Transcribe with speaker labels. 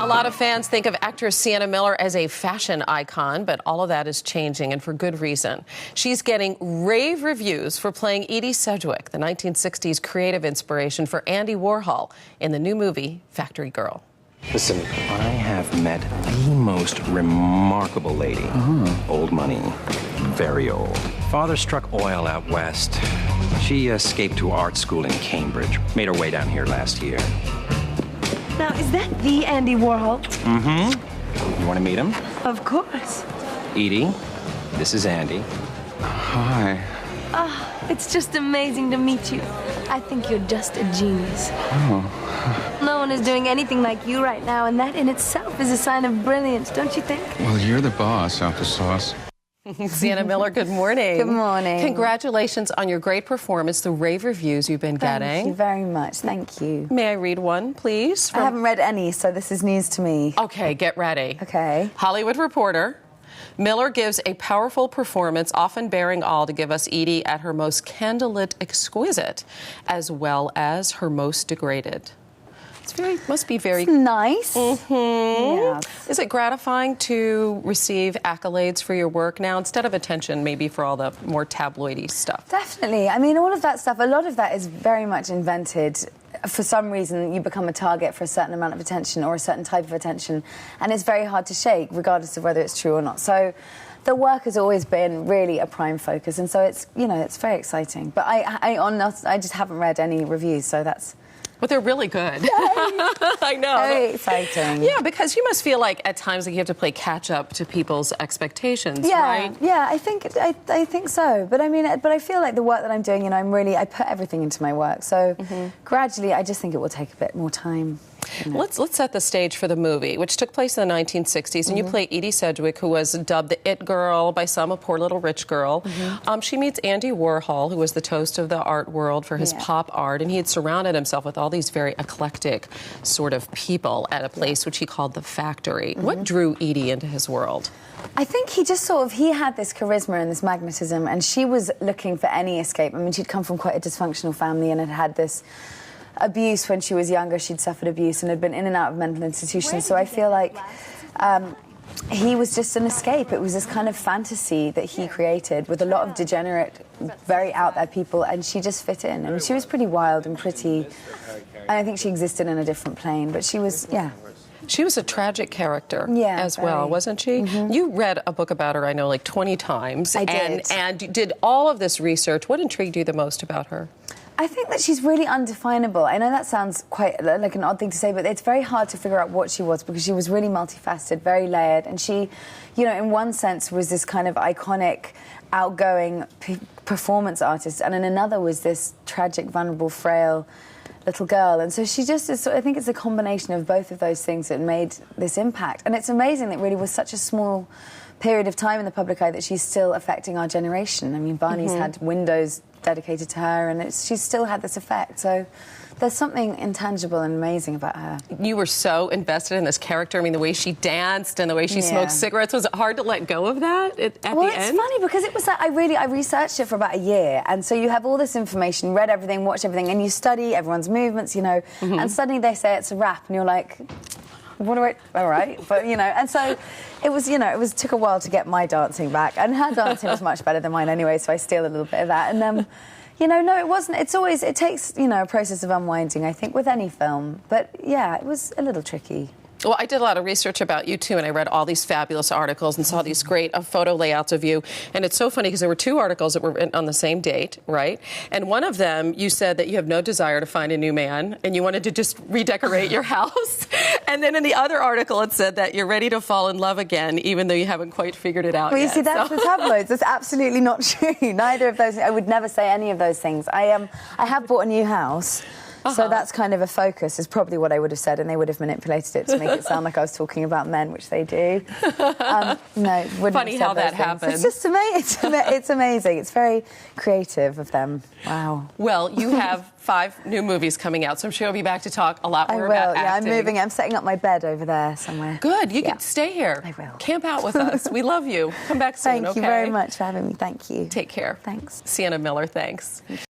Speaker 1: A lot of fans think of actress Sienna Miller as a fashion icon, but all of that is changing, and for good reason. She's getting rave reviews for playing Eddie Sedgwick, the 1960s creative inspiration for Andy Warhol in the new movie Factory Girl.
Speaker 2: Listen, I have met the most remarkable lady. Old money, very old. Father struck oil out west. She escaped to art school in Cambridge. Made her way down here last year.
Speaker 3: Now, is that the Andy Warhol?
Speaker 2: You want to meet him?
Speaker 3: Of course.
Speaker 2: Edie, this is Andy. Hi.
Speaker 3: It's just amazing to meet you. I think you're just a genius. No one is doing anything like you right now, and that in itself is a sign of brilliance, don't you think?
Speaker 4: Well, you're the boss, Alpha Sauce.
Speaker 1: Sienna Miller, good morning.
Speaker 5: Good morning.
Speaker 1: Congratulations on your great performance, the rave reviews you've been getting.
Speaker 5: Thank you very much. Thank you.
Speaker 1: May I read one, please?
Speaker 5: I haven't read any, so this is news to me.
Speaker 1: Okay, get ready.
Speaker 5: Okay.
Speaker 1: Hollywood Reporter. Miller gives a powerful performance, often bearing all to give us Edie at her most candlelit exquisite, as well as her most degraded. Must be very
Speaker 5: nice. Yes.
Speaker 1: Is it gratifying to receive accolades for your work now, instead of attention maybe for all the more tabloidy stuff?
Speaker 5: Definitely. I mean, all of that stuff, a lot of that is very much invented. For some reason, you become a target for a certain amount of attention or a certain type of attention, and it's very hard to shake, regardless of whether it's true or not. So the work has always been really a prime focus, and so it's, you know, it's very exciting. But I just haven't read any reviews, so that's...
Speaker 1: But they're really good. I know.
Speaker 5: Very exciting.
Speaker 1: Yeah, because you must feel like at times like you have to play catch up to people's expectations, right?
Speaker 5: Yeah, I think so. But I mean, but I feel like the work that I'm doing, you know, I put everything into my work. So gradually, I just think it will take a bit more time. You know.
Speaker 1: Let's set the stage for the movie, which took place in the 1960s, and you play Edie Sedgwick, who was dubbed the It Girl by some, a poor little rich girl. She meets Andy Warhol, who was the toast of the art world for his pop art, and he had surrounded himself with all these very eclectic sort of people at a place which he called the Factory. What drew Edie into his world?
Speaker 5: I think he just he had this charisma and this magnetism, and she was looking for any escape. I mean, she'd come from quite a dysfunctional family and had this abuse when she was younger. She'd suffered abuse and had been in and out of mental institutions. So I feel like he was just an escape. It was this kind of fantasy that he created with a lot of degenerate, very out there people, and she just fit in. I mean, she was pretty wild and pretty, and I think she existed in a different plane, but she was,
Speaker 1: She was a tragic character as well, wasn't she? You read a book about her, I know, like 20 times.
Speaker 5: I did.
Speaker 1: And did all of this research. What intrigued you the most about her?
Speaker 5: I think that she's really undefinable. I know that sounds quite like an odd thing to say, but it's very hard to figure out what she was, because she was really multifaceted, very layered, and she, you know, in one sense was this kind of iconic, outgoing performance artist, and in another was this tragic, vulnerable, frail little girl. And so she just is, I think it's a combination of both of those things that made this impact. And it's amazing that it really was such a small period of time in the public eye that she's still affecting our generation. I mean, Barney's had windows dedicated to her, and she's still had this effect. So there's something intangible and amazing about her.
Speaker 1: You were so invested in this character. I mean, the way she danced and the way she smoked cigarettes. Was it hard to let go of that at the end?
Speaker 5: Well, it's funny because it was like, I researched it for about a year, and so you have all this information, read everything, watched everything, and you study everyone's movements, you know, and suddenly they say it's a rap, and you're like, all right, but you know, and so it was, you know, took a while to get my dancing back, and her dancing was much better than mine anyway, so I steal a little bit of that, and you know, no, it wasn't. It takes, you know, a process of unwinding, I think, with any film, but yeah, it was a little tricky.
Speaker 1: Well, I did a lot of research about you, too, and I read all these fabulous articles and saw these great photo layouts of you. And it's so funny because there were two articles that were on the same date, right? And one of them, you said that you have no desire to find a new man and you wanted to just redecorate your house. And then in the other article, it said that you're ready to fall in love again, even though you haven't quite figured it out yet.
Speaker 5: Well, you see, that's the tabloids. That's absolutely not true. Neither of those. I would never say any of those things. I have bought a new house. So that's kind of a focus, is probably what I would have said, and they would have manipulated it to make it sound like I was talking about men, which they do. No, wouldn't
Speaker 1: funny
Speaker 5: have said
Speaker 1: how that
Speaker 5: things.
Speaker 1: happens.
Speaker 5: It's just amazing. It's amazing. It's very creative of them. Wow.
Speaker 1: Well, you have 5 new movies coming out, so I'm sure you'll be back to talk a lot more about acting.
Speaker 5: I'm moving. I'm setting up my bed over there somewhere.
Speaker 1: Good. You can stay here.
Speaker 5: I will.
Speaker 1: Camp out with us. We love you. Come back soon,
Speaker 5: Thank you very much for having me. Thank you.
Speaker 1: Take care.
Speaker 5: Thanks.
Speaker 1: Sienna Miller, thanks.
Speaker 5: Thank you.